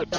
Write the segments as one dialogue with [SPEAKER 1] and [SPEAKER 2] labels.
[SPEAKER 1] Medianoche.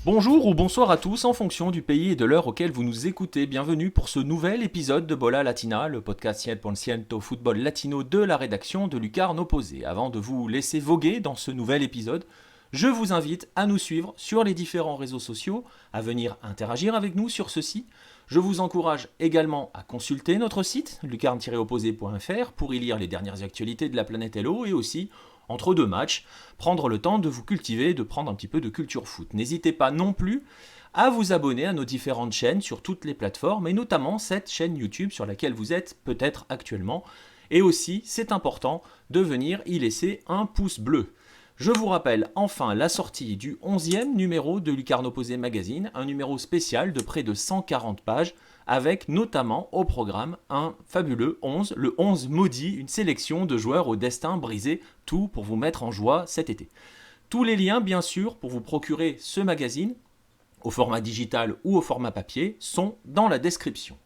[SPEAKER 2] Bonjour ou bonsoir à tous en fonction du pays et de l'heure auquel vous nous écoutez. Bienvenue pour ce nouvel épisode de Bola Latina, le podcast 100% football latino de la rédaction de Lucarne Opposé. Avant de vous laisser voguer dans ce nouvel épisode, je vous invite à nous suivre sur les différents réseaux sociaux, à venir interagir avec nous sur ceux-ci. Je vous encourage également à consulter notre site lucarne-opposé.fr pour y lire les dernières actualités de la planète Hello et aussi entre deux matchs, prendre le temps de vous cultiver, de prendre un petit peu de culture foot. N'hésitez pas non plus à vous abonner à nos différentes chaînes sur toutes les plateformes, et notamment cette chaîne YouTube sur laquelle vous êtes peut-être actuellement. Et aussi, c'est important de venir y laisser un pouce bleu. Je vous rappelle enfin la sortie du 11e numéro de Lucarne Opposé Magazine, un numéro spécial de près de 140 pages, avec notamment au programme un fabuleux 11, le 11 maudit, une sélection de joueurs au destin brisé, tout pour vous mettre en joie cet été. Tous les liens, bien sûr, pour vous procurer ce magazine, au format digital ou au format papier, sont dans la description.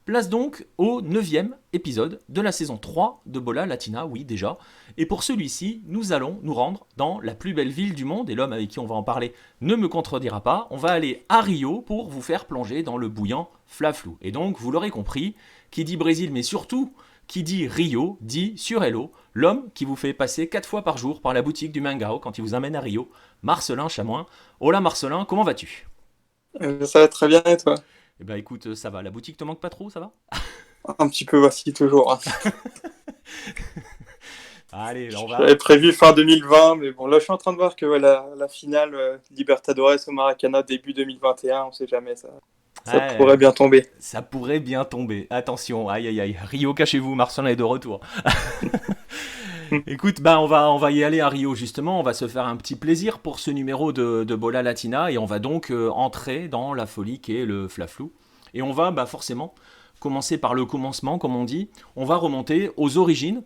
[SPEAKER 2] Place donc au 9e épisode de la saison 3 de Bola Latina, oui déjà. Et pour celui-ci, nous allons nous rendre dans la plus belle ville du monde, et l'homme avec qui on va en parler ne me contredira pas. On va aller à Rio pour vous faire plonger dans le bouillant Fla-Flou. Et donc, vous l'aurez compris, qui dit Brésil, mais surtout, qui dit Rio, dit sur Hello, l'homme qui vous fait passer 4 fois par jour par la boutique du Mangao quand il vous amène à Rio, Marcelin Chamoin. Hola Marcelin, comment vas-tu ?
[SPEAKER 3] Ça va très bien, et toi ?
[SPEAKER 2] Eh ben écoute, ça va. La boutique te manque pas trop, ça va ?
[SPEAKER 3] Un petit peu, voici toujours.
[SPEAKER 2] Allez, on va.
[SPEAKER 3] J'avais prévu fin 2020, mais bon, là je suis en train de voir que la finale Libertadores au Maracana début 2021, on sait jamais, ça pourrait bien tomber.
[SPEAKER 2] Ça pourrait bien tomber. Attention, aïe aïe aïe. Rio, cachez-vous, Marcelin est de retour. Écoute, on va y aller à Rio justement, on va se faire un petit plaisir pour ce numéro de Bola Latina et on va donc entrer dans la folie qu'est le Fla-Flou. Et on va forcément commencer par le commencement, comme on dit. On va remonter aux origines.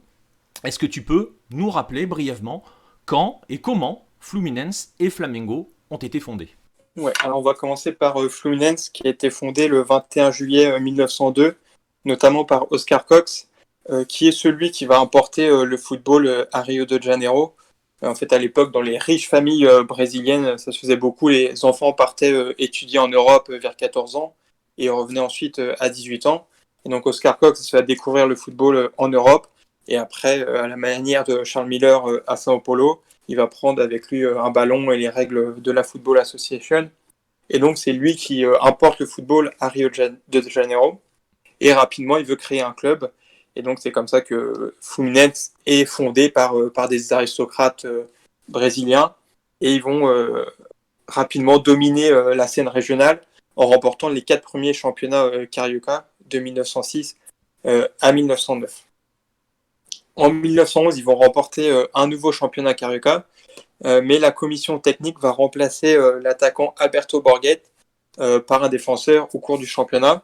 [SPEAKER 2] Est-ce que tu peux nous rappeler brièvement quand et comment Fluminense et Flamengo ont été fondés ?
[SPEAKER 3] Ouais, alors on va commencer par Fluminense qui a été fondé le 21 juillet 1902, notamment par Oscar Cox, qui est celui qui va importer le football à Rio de Janeiro. En fait, à l'époque, dans les riches familles brésiliennes, ça se faisait beaucoup. Les enfants partaient étudier en Europe vers 14 ans et revenaient ensuite à 18 ans. Et donc Oscar Cox va découvrir le football en Europe. Et après, à la manière de Charles Miller à São Paulo, il va prendre avec lui un ballon et les règles de la Football Association. Et donc, c'est lui qui importe le football à Rio de Janeiro. Et rapidement, il veut créer un club. Et donc, c'est comme ça que Fluminense est fondé par des aristocrates brésiliens. Et ils vont rapidement dominer la scène régionale en remportant les 4 premiers championnats Carioca de 1906 à 1909. En 1911, ils vont remporter un nouveau championnat Carioca, mais la commission technique va remplacer l'attaquant Alberto Borghet par un défenseur au cours du championnat.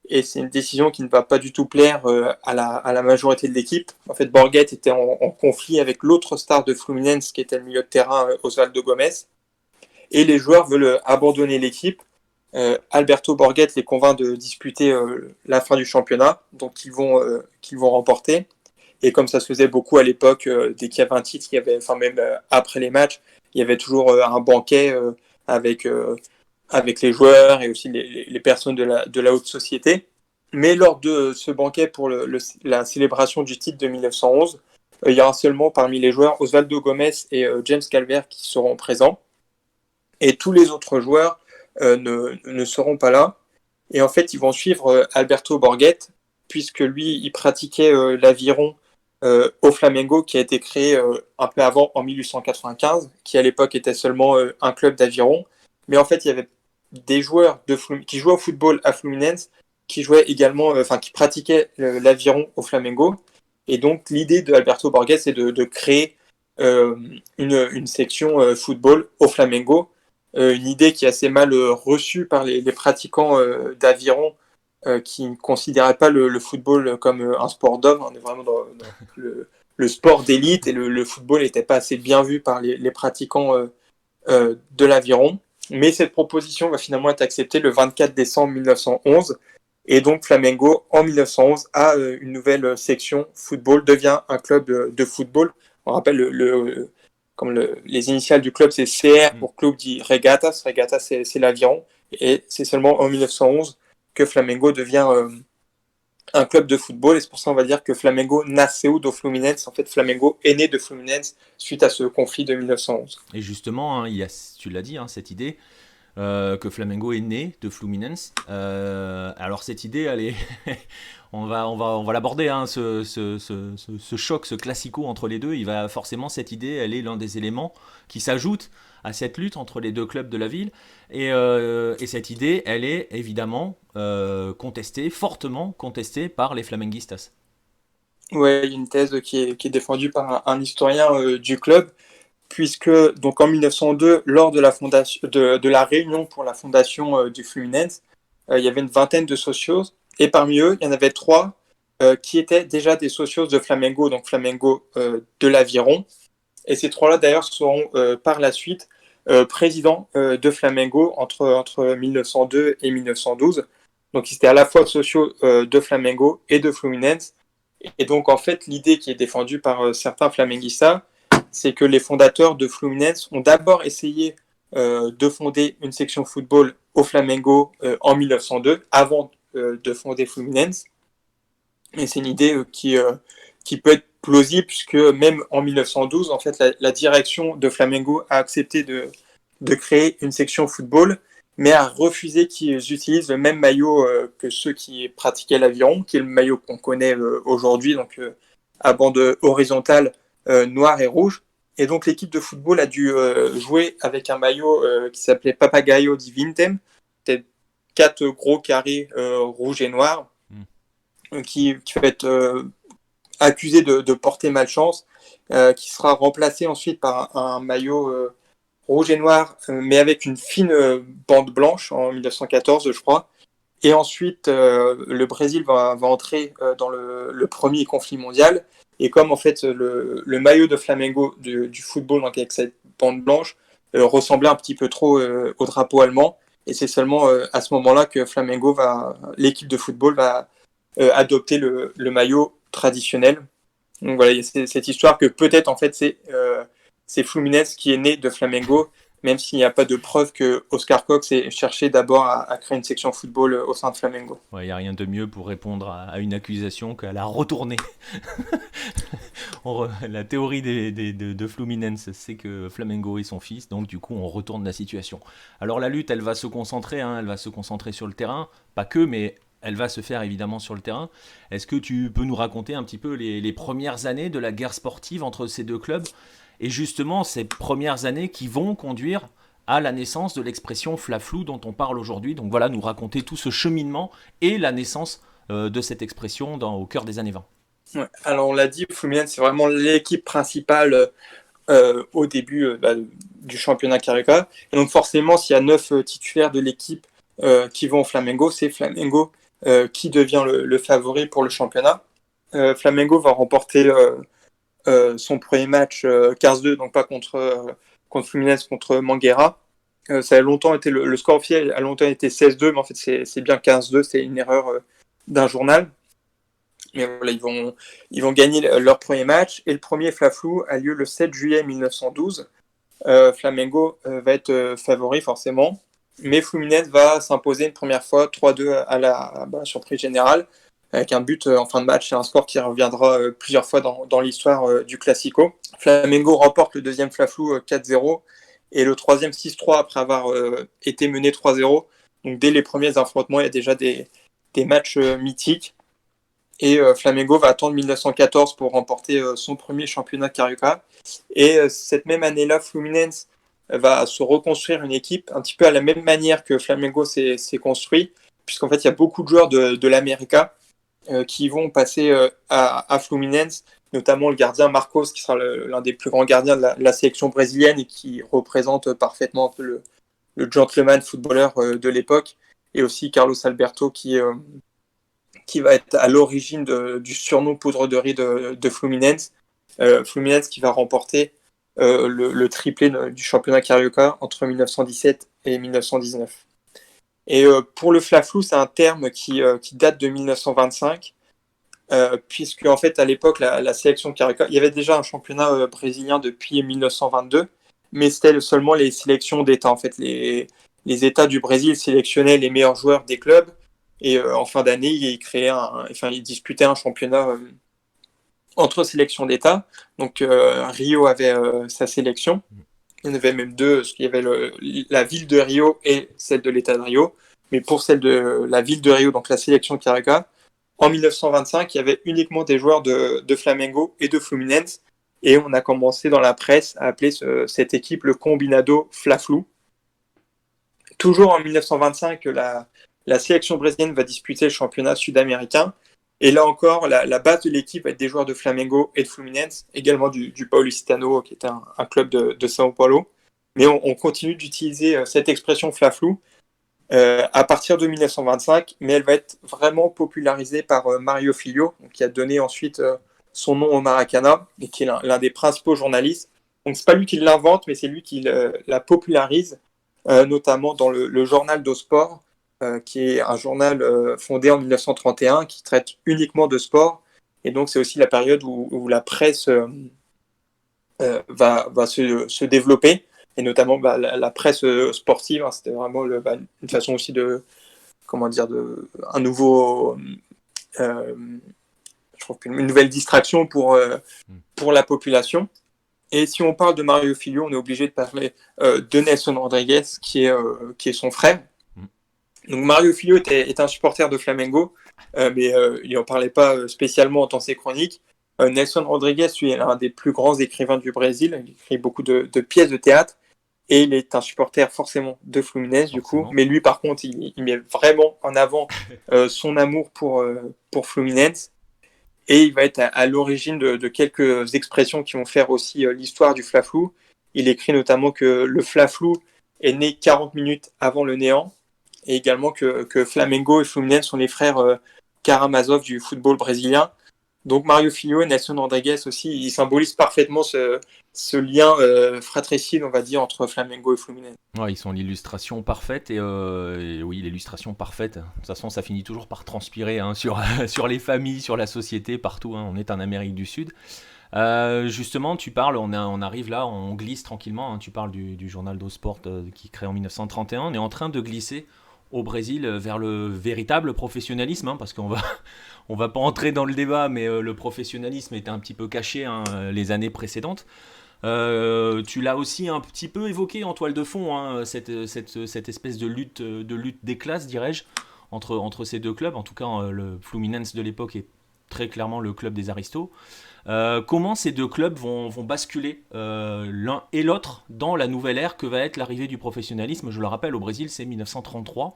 [SPEAKER 3] Et c'est une décision qui ne va pas du tout plaire à la majorité de l'équipe. En fait, Borghet était en conflit avec l'autre star de Fluminense, qui était le milieu de terrain Osvaldo Gomes. Et les joueurs veulent abandonner l'équipe. Alberto Borghet les convainc de disputer la fin du championnat, donc qu'ils vont remporter. Et comme ça se faisait beaucoup à l'époque, dès qu'il y avait un titre, même après les matchs, il y avait toujours un banquet avec les joueurs et aussi les personnes de la haute société. Mais lors de ce banquet pour la célébration du titre de 1911, il y aura seulement parmi les joueurs Osvaldo Gomes et James Calvert qui seront présents. Et tous les autres joueurs ne seront pas là. Et en fait, ils vont suivre Alberto Borghet, puisque lui, il pratiquait l'aviron au Flamengo, qui a été créé un peu avant, en 1895, qui à l'époque était seulement un club d'aviron. Mais en fait, il y avait des joueurs qui jouaient au football à Fluminense, qui jouaient également, qui pratiquaient l'aviron au Flamengo. Et donc, l'idée de Alberto Borghet, c'est de créer une section football au Flamengo, une idée qui est assez mal reçue par les pratiquants d'aviron qui ne considéraient pas le football comme un sport d'homme. On est vraiment dans le sport d'élite et le football n'était pas assez bien vu par les pratiquants de l'aviron. Mais cette proposition va finalement être acceptée le 24 décembre 1911. Et donc Flamengo, en 1911, a une nouvelle section football, devient un club de football. On rappelle les initiales du club, c'est CR pour Club de Regatas. Regatas, c'est l'aviron. Et c'est seulement en 1911 que Flamengo devient un club de football. Et c'est pour ça qu'on va dire que Flamengo nasceu do Fluminense. En fait, Flamengo est né de Fluminense suite à ce conflit de 1911.
[SPEAKER 2] Et justement, il y a, tu l'as dit, cette idée que Flamengo est né de Fluminense. Alors cette idée, elle est on va l'aborder, ce choc, ce classico entre les deux. Forcément, cette idée, elle est l'un des éléments qui s'ajoute à cette lutte entre les deux clubs de la ville. Et cette idée, elle est évidemment fortement contestée par les flamenguistas.
[SPEAKER 3] Ouais, il y a une thèse qui est défendue par un historien du club, puisque donc en 1902, lors de la réunion pour la fondation du Fluminense, il y avait une vingtaine de socios, et parmi eux, il y en avait 3 qui étaient déjà des socios de Flamengo, donc Flamengo de l'Aviron. Et ces 3-là, d'ailleurs, seront par la suite présidents de Flamengo entre 1902 et 1912. Donc, ils étaient à la fois socios de Flamengo et de Fluminense. Et donc, en fait, l'idée qui est défendue par certains flamenguistas, c'est que les fondateurs de Fluminense ont d'abord essayé de fonder une section football au Flamengo en 1902, avant de fonder Fluminense. Et c'est une idée qui peut être plausible, puisque même en 1912, en fait, la direction de Flamengo a accepté de créer une section football, mais a refusé qu'ils utilisent le même maillot que ceux qui pratiquaient l'aviron, qui est le maillot qu'on connaît aujourd'hui, donc à bande horizontale noire et rouge. Et donc l'équipe de football a dû jouer avec un maillot qui s'appelait Papagaio di Vintem. C'était 4 gros carrés rouges et noirs qui va être accusé de porter malchance, qui sera remplacé ensuite par un maillot rouge et noir, mais avec une fine bande blanche en 1914, je crois. Et ensuite, le Brésil va entrer dans le premier conflit mondial. Et comme en fait le maillot de Flamengo du football, donc avec cette bande blanche, ressemblait un petit peu trop au drapeau allemand. Et c'est seulement à ce moment-là que l'équipe de football va adopter le maillot traditionnel. Donc voilà, il y a cette histoire que peut-être en fait c'est Fluminense qui est né de Flamengo, même s'il n'y a pas de preuve que Oscar Cox ait cherché d'abord à créer une section football au sein de Flamengo.
[SPEAKER 2] Ouais, il n'y a rien de mieux pour répondre à une accusation qu'à la retourner. La théorie de Fluminense, c'est que Flamengo est son fils, donc du coup on retourne la situation. Alors la lutte, elle va se concentrer sur le terrain, pas que, mais elle va se faire évidemment sur le terrain. Est-ce que tu peux nous raconter un petit peu les premières années de la guerre sportive entre ces deux clubs, et justement ces premières années qui vont conduire à la naissance de l'expression Fla-Flu dont on parle aujourd'hui. Donc voilà, nous raconter tout ce cheminement et la naissance de cette expression au cœur des années 20.
[SPEAKER 3] Ouais, alors on l'a dit, Fluminense c'est vraiment l'équipe principale au début du championnat Carioca. Et donc forcément, s'il y a 9 titulaires de l'équipe qui vont au Flamengo, c'est Flamengo qui devient le favori pour le championnat. Flamengo va remporter son premier match 15-2, donc pas contre Fluminense, contre Mangueira. Ça a longtemps été le score officiel a longtemps été 16-2, mais en fait c'est bien 15-2, c'est une erreur d'un journal. Mais voilà, ils vont gagner leur premier match, et le premier Fla-Flu a lieu le 7 juillet 1912. Flamengo va être favori forcément, mais Fluminense va s'imposer une première fois 3-2 à la surprise générale, avec un but en fin de match. C'est un score qui reviendra plusieurs fois dans l'histoire du Classico. Flamengo remporte le deuxième Fla-Flu 4-0 et le troisième 6-3 après avoir été mené 3-0. Donc dès les premiers affrontements, il y a déjà des matchs mythiques. Et Flamengo va attendre 1914 pour remporter son premier championnat Carioca. Et cette même année-là, Fluminense va se reconstruire une équipe un petit peu à la même manière que Flamengo s'est construit, puisqu'en fait, il y a beaucoup de joueurs de l'América qui vont passer à Fluminense, notamment le gardien Marcos, qui sera l'un des plus grands gardiens de la sélection brésilienne et qui représente parfaitement un peu le gentleman footballeur de l'époque, et aussi Carlos Alberto qui va être à l'origine du surnom poudre de riz de Fluminense. Fluminense qui va remporter le triplé du championnat carioca entre 1917 et 1919. Et pour le Fla-Flu, c'est un terme qui date de 1925, puisque en fait à l'époque la sélection carioca, il y avait déjà un championnat brésilien depuis 1922, mais c'était seulement les sélections d'État. En fait, les États du Brésil sélectionnaient les meilleurs joueurs des clubs, et en fin d'année, ils disputaient un championnat entre sélections d'État. Donc Rio avait sa sélection. Il y en avait même deux, parce qu'il y avait la ville de Rio et celle de l'État de Rio. Mais pour celle de la ville de Rio, donc la sélection Carioca, en 1925, il y avait uniquement des joueurs de Flamengo et de Fluminense. Et on a commencé dans la presse à appeler cette équipe le Combinado Fla-Flu. Toujours en 1925, la sélection brésilienne va disputer le championnat sud-américain. Et là encore, la base de l'équipe va être des joueurs de Flamengo et de Fluminense, également du Paulistano, qui est un club de São Paulo. Mais on continue d'utiliser cette expression Fla-Flu à partir de 1925, mais elle va être vraiment popularisée par Mario Filho, qui a donné ensuite son nom au Maracana, et qui est l'un des principaux journalistes. Donc c'est pas lui qui l'invente, mais c'est lui qui la popularise, notamment dans le Journal do Sport, qui est un journal fondé en 1931, qui traite uniquement de sport. Et donc c'est aussi la période où la presse va se développer, et notamment la presse sportive. Hein, c'était vraiment une façon aussi un nouveau, je trouve une nouvelle distraction pour la population. Et si on parle de Mario Filho, on est obligé de parler de Nelson Rodrigues, qui est son frère. Donc Mario Filho est un supporter de Flamengo, mais il n'en parlait pas spécialement dans ses chroniques. Nelson Rodrigues, lui, est l'un des plus grands écrivains du Brésil. Il écrit beaucoup de pièces de théâtre, et il est un supporter forcément de Fluminense, du coup. Mais lui, par contre, il met vraiment en avant son amour pour Fluminense. Et il va être à l'origine de quelques expressions qui vont faire aussi l'histoire du Fla-Flu. Il écrit notamment que le Fla-Flu est né 40 minutes avant le néant, et également que Flamengo et Fluminense sont les frères Karamazov du football brésilien. Donc Mario Filho et Nelson Rodrigues aussi, ils symbolisent parfaitement ce lien fratricide, on va dire, entre Flamengo et Fluminense.
[SPEAKER 2] Ouais, ils sont l'illustration parfaite, et oui, l'illustration parfaite. De toute façon, ça finit toujours par transpirer sur les familles, sur la société, partout. Hein. On est en Amérique du Sud. Justement, tu parles, on arrive là, on glisse tranquillement. Hein. Tu parles du Journal do Sport qui est créé en 1931. On est en train de glisser au Brésil vers le véritable professionnalisme, hein, parce qu'on va pas entrer dans le débat, mais le professionnalisme était un petit peu caché les années précédentes. Tu l'as aussi un petit peu évoqué en toile de fond, hein, cette espèce de lutte des classes, dirais-je, entre ces deux clubs. En tout cas, le Fluminense de l'époque est très clairement le club des aristos. Comment ces deux clubs vont basculer l'un et l'autre dans la nouvelle ère que va être l'arrivée du professionnalisme. Je le rappelle, au Brésil, c'est 1933.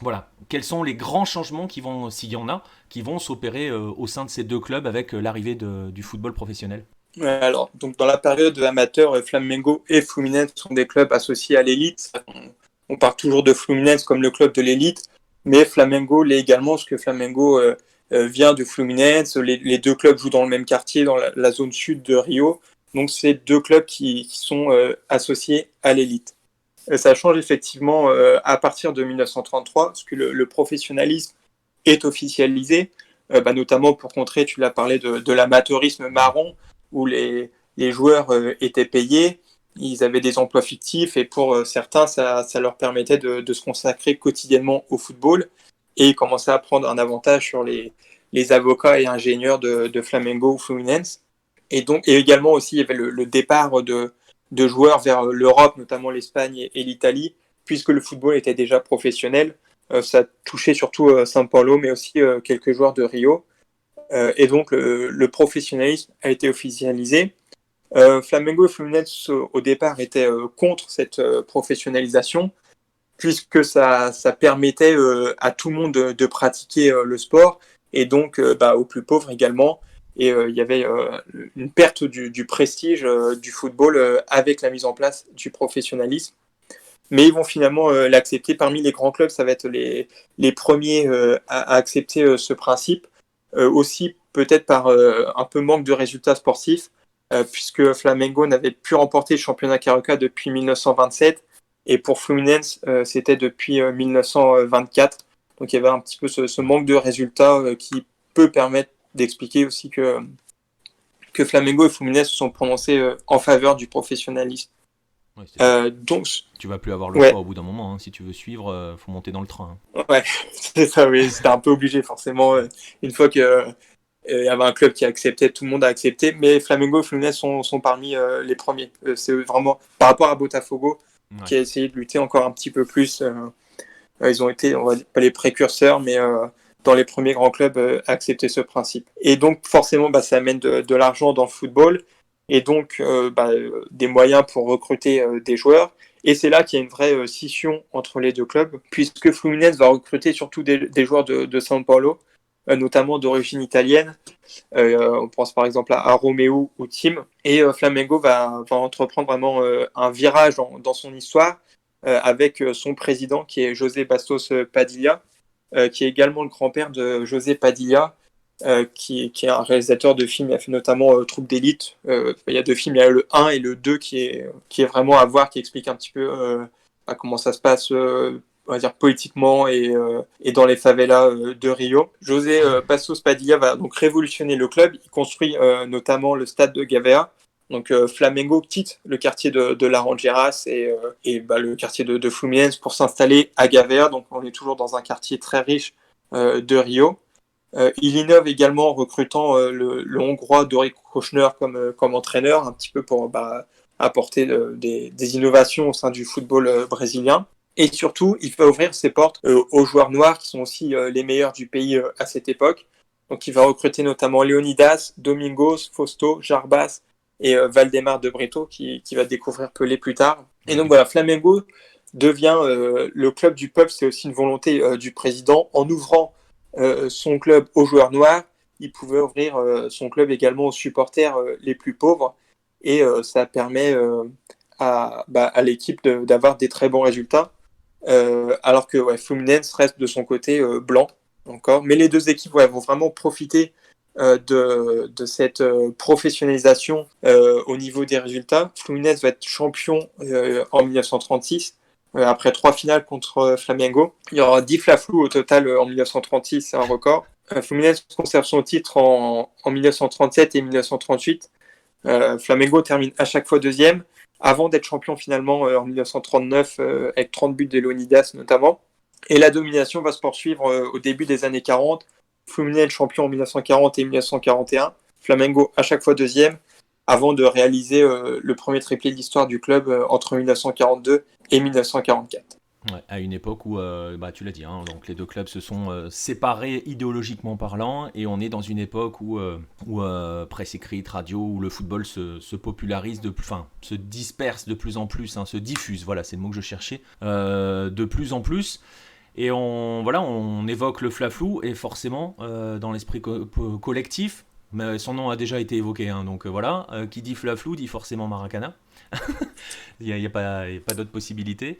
[SPEAKER 2] Voilà. Quels sont les grands changements s'il y en a, qui vont s'opérer au sein de ces deux clubs avec l'arrivée du football professionnel?
[SPEAKER 3] Alors, donc dans la période amateur, Flamengo et Fluminense sont des clubs associés à l'élite. On parle toujours de Fluminense comme le club de l'élite, mais Flamengo l'est également, parce que Flamengo vient de Fluminense. Les deux clubs jouent dans le même quartier, dans la zone sud de Rio. Donc, c'est deux clubs qui sont associés à l'élite. Ça change effectivement à partir de 1933, parce que le professionnalisme est officialisé, notamment pour contrer, tu l'as parlé, de l'amateurisme marron, où les joueurs étaient payés, ils avaient des emplois fictifs, et pour certains, ça leur permettait de se consacrer quotidiennement au football, et ils commençaient à prendre un avantage sur les avocats et ingénieurs de Flamengo ou Fluminense. Et également aussi, il y avait le départ de joueurs vers l'Europe, notamment l'Espagne et l'Italie, puisque le football était déjà professionnel. Ça touchait surtout São Paulo, mais aussi quelques joueurs de Rio. Et donc, le professionnalisme a été officialisé. Flamengo et Fluminense, au départ, étaient contre cette professionnalisation, puisque ça permettait à tout le monde de pratiquer le sport, et donc aux plus pauvres également. Et il y avait une perte du prestige du football avec la mise en place du professionnalisme. mais ils vont finalement l'accepter. Parmi les grands clubs, ça va être les premiers à accepter ce principe. Aussi, peut-être par un peu manque de résultats sportifs, puisque Flamengo n'avait plus remporté le championnat Carioca depuis 1927, et pour Fluminense, c'était depuis 1924. Donc il y avait un petit peu ce manque de résultats qui peut permettre d'expliquer aussi que Flamengo et Fluminense se sont prononcés en faveur du professionnalisme.
[SPEAKER 2] Ouais,
[SPEAKER 3] Donc,
[SPEAKER 2] tu vas plus avoir le
[SPEAKER 3] ouais,
[SPEAKER 2] choix au bout d'un moment. Hein. Si tu veux suivre, faut monter dans le train.
[SPEAKER 3] ouais, c'est ça, oui, c'était un peu obligé forcément. Une fois que il y avait un club qui acceptait, tout le monde a accepté, mais Flamengo et Fluminense sont parmi les premiers. C'est vraiment par rapport à Botafogo
[SPEAKER 2] Ouais.
[SPEAKER 3] qui a essayé de lutter encore un petit peu plus. Ils ont été, on va dire, pas les précurseurs, mais dans les premiers grands clubs à accepter ce principe. Et donc forcément, ça amène de l'argent dans le football et donc des moyens pour recruter des joueurs. Et c'est là qu'il y a une vraie scission entre les deux clubs, puisque Fluminense va recruter surtout des joueurs de São Paulo, notamment d'origine italienne. On pense par exemple à Romeo ou Tim. Et Flamengo va entreprendre vraiment un virage dans son histoire avec son président qui est José Bastos Padilla, qui est également le grand-père de José Padilla, qui est un réalisateur de films. Il a fait notamment Troupe d'élite. Il y a deux films, il y a le 1 et le 2 qui est vraiment à voir, qui explique un petit peu comment ça se passe on va dire politiquement et dans les favelas de Rio. José Passos Padilla va donc révolutionner le club. Il construit notamment le stade de Gavea. Donc Flamengo quitte le quartier de Laranjeiras et le quartier de Fluminense pour s'installer à Gavea. Donc on est toujours dans un quartier très riche de Rio. Il innove également en recrutant le Hongrois Dori Kochner comme entraîneur, un petit peu pour apporter des innovations au sein du football brésilien. Et surtout, il va ouvrir ses portes aux joueurs noirs qui sont aussi les meilleurs du pays à cette époque. Donc il va recruter notamment Leonidas, Domingos, Fausto, Jarbas et Valdemar de Brito qui va découvrir Pelé plus tard. Et donc voilà, Flamengo devient le club du peuple, c'est aussi une volonté du président. En ouvrant son club aux joueurs noirs, il pouvait ouvrir son club également aux supporters les plus pauvres. Et ça permet à l'équipe d'avoir des très bons résultats. Alors que Fluminense reste de son côté blanc encore. Mais les deux équipes vont vraiment profiter de cette professionnalisation au niveau des résultats. Fluminense va être champion en 1936 après 3 finales contre Flamengo. Il y aura 10 flaflous au total en 1936, c'est un record. Fluminense conserve son titre en 1937 et 1938. Flamengo termine à chaque fois deuxième, avant d'être champion finalement en 1939 avec 30 buts de Leonidas notamment. Et la domination va se poursuivre au début des années 40. Fluminense champion en 1940 et 1941. Flamengo à chaque fois deuxième, avant de réaliser le premier triplé de l'histoire du club entre 1942 et 1944.
[SPEAKER 2] Ouais, à une époque où, tu l'as dit, hein, donc les deux clubs se sont séparés idéologiquement parlant, et on est dans une époque où presse écrite, radio, où le football se popularise, se disperse de plus en plus, hein, se diffuse, voilà, c'est le mot que je cherchais, de plus en plus. Et on évoque le flaflou, et forcément, dans l'esprit collectif, mais son nom a déjà été évoqué, hein, donc voilà, qui dit flaflou dit forcément Maracana. Il n'y a pas d'autre possibilité.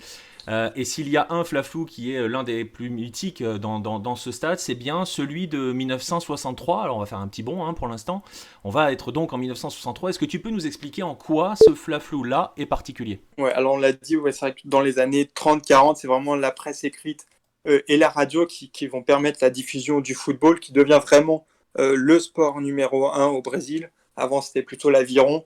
[SPEAKER 2] Et s'il y a un flaflou qui est l'un des plus mythiques dans ce stade, c'est bien celui de 1963. Alors on va faire un petit bond pour l'instant. On va être donc en 1963. Est-ce que tu peux nous expliquer en quoi ce flaflou-là est particulier ?
[SPEAKER 3] Ouais, alors on l'a dit, c'est vrai que dans les années 30-40, c'est vraiment la presse écrite et la radio qui vont permettre la diffusion du football, qui devient vraiment le sport numéro 1 au Brésil. Avant, c'était plutôt l'aviron.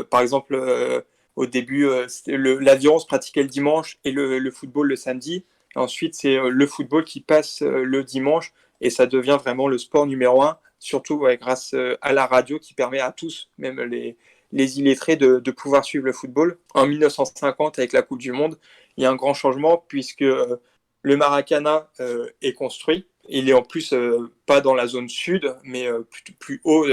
[SPEAKER 3] Par exemple, au début, l'aviron se pratiquait le dimanche et le football le samedi. Et ensuite, c'est le football qui passe le dimanche et ça devient vraiment le sport numéro 1, surtout grâce à la radio qui permet à tous, même les illettrés, de pouvoir suivre le football. En 1950, avec la Coupe du Monde, il y a un grand changement puisque le Maracana est construit. Il est en plus pas dans la zone sud, mais plus haut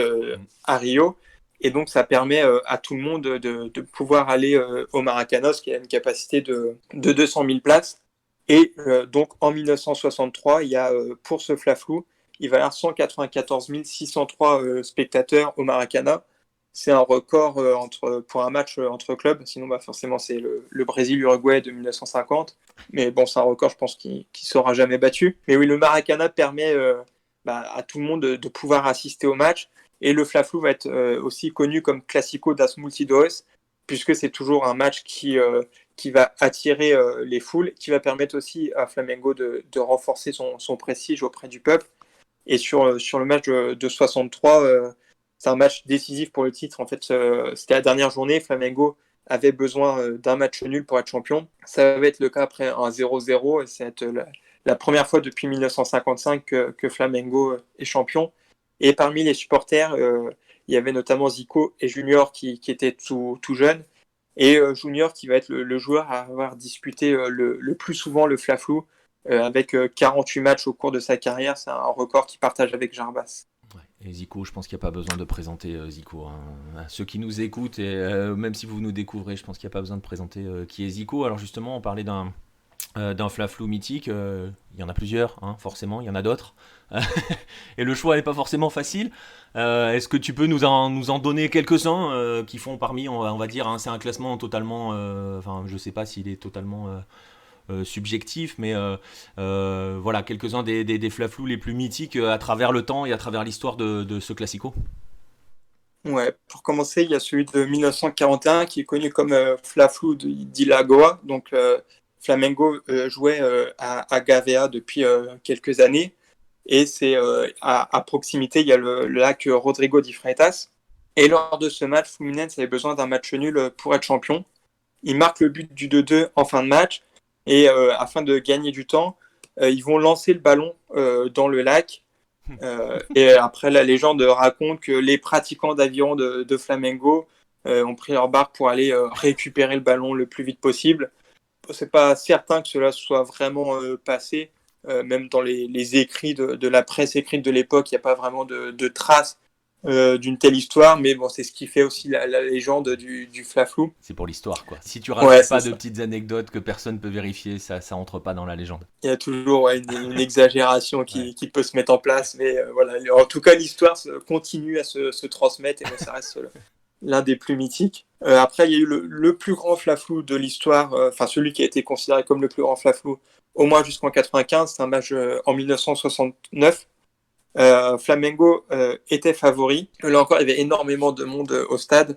[SPEAKER 3] à Rio. Et donc, ça permet à tout le monde de pouvoir aller au Maracanã, qui a une capacité de 200 000 places. Et donc, en 1963, il y a, pour ce flaflou, il va y avoir 194 603 spectateurs au Maracanã. c'est un record pour un match entre clubs. Sinon, forcément, c'est le Brésil-Uruguay de 1950. Mais bon, c'est un record, je pense, qui sera jamais battu. Mais oui, le Maracana permet à tout le monde de pouvoir assister au match. Et le Fla-Flu va être aussi connu comme Clásico das Multidores, puisque c'est toujours un match qui va attirer les foules, qui va permettre aussi à Flamengo de renforcer son prestige auprès du peuple. Et sur le match de 63, c'est un match décisif pour le titre. En fait, c'était la dernière journée. Flamengo avait besoin d'un match nul pour être champion. Ça va être le cas après un 0-0. Et c'est la première fois depuis 1955 que Flamengo est champion. Et parmi les supporters, il y avait notamment Zico et Junior qui étaient tout jeunes. Et Junior qui va être le joueur à avoir disputé le plus souvent le Fla-Flu, avec 48 matchs au cours de sa carrière. C'est un record qu'il partage avec Jarbas.
[SPEAKER 2] Ouais. Et Zico, je pense qu'il n'y a pas besoin de présenter Zico. Hein. Ceux qui nous écoutent, et même si vous nous découvrez, je pense qu'il n'y a pas besoin de présenter qui est Zico. Alors justement, on parlait d'un Fla-Flu mythique. Il y en a plusieurs, hein, forcément, il y en a d'autres. Et le choix n'est pas forcément facile. Est-ce que tu peux nous en donner quelques-uns qui font parmi, on va dire, hein, c'est un classement totalement... je ne sais pas s'il est totalement... subjectif, mais voilà, quelques-uns des Fla-Flu les plus mythiques à travers le temps et à travers l'histoire de ce classico.
[SPEAKER 3] Ouais, pour commencer, il y a celui de 1941 qui est connu comme Fla-Flu d'Ilagoa. Donc, Flamengo jouait à Gavea depuis quelques années. Et c'est à proximité, il y a le lac Rodrigo de Freitas. Et lors de ce match, Fluminense avait besoin d'un match nul pour être champion. Il marque le but du 2-2 en fin de match. Et afin de gagner du temps, ils vont lancer le ballon dans le lac. Et après, la légende raconte que les pratiquants d'aviron de Flamengo ont pris leur barque pour aller récupérer le ballon le plus vite possible. C'est pas certain que cela soit vraiment passé. Même dans les écrits de la presse écrite de l'époque, il n'y a pas vraiment de traces d'une telle histoire, mais bon, c'est ce qui fait aussi la légende du Fla-Flu.
[SPEAKER 2] C'est pour l'histoire, quoi. Si tu rajoutes pas de
[SPEAKER 3] ça.
[SPEAKER 2] petites anecdotes que personne peut vérifier, ça entre pas dans la légende.
[SPEAKER 3] Il y a toujours une exagération qui peut se mettre en place, mais voilà. En tout cas, l'histoire continue à se transmettre et ça reste l'un des plus mythiques. Après, il y a eu le plus grand Fla-Flu de l'histoire, celui qui a été considéré comme le plus grand Fla-Flu, au moins jusqu'en 95, c'est un match en 1969. Flamengo était favori. Là encore, il y avait énormément de monde au stade,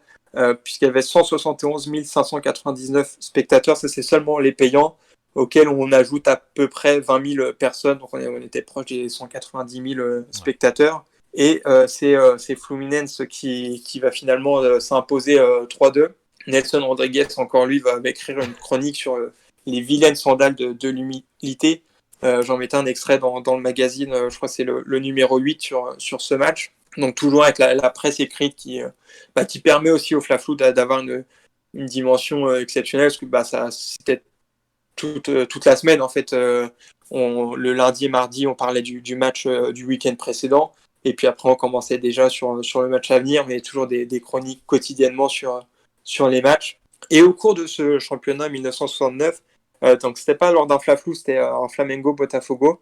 [SPEAKER 3] puisqu'il y avait 171 599 spectateurs. Ça, c'est seulement les payants, auxquels on ajoute à peu près 20 000 personnes. Donc, on était proche des 190 000 spectateurs. Et c'est Fluminense qui va finalement s'imposer 3-2. Nelson Rodriguez, encore lui, va écrire une chronique sur les vilaines sandales de l'humilité. J'en mettais un extrait dans le magazine, je crois que c'est le numéro 8 sur ce match. Donc toujours avec la presse écrite qui permet aussi au Fla-Flu d'avoir une dimension exceptionnelle, parce que ça c'était toute la semaine en fait. Le lundi et mardi, on parlait du match du week-end précédent, et puis après on commençait déjà sur le match à venir, mais toujours des chroniques quotidiennement sur les matchs. Et au cours de ce championnat 1969, donc c'était pas lors d'un Fla-Flu, c'était un Flamengo-Botafogo,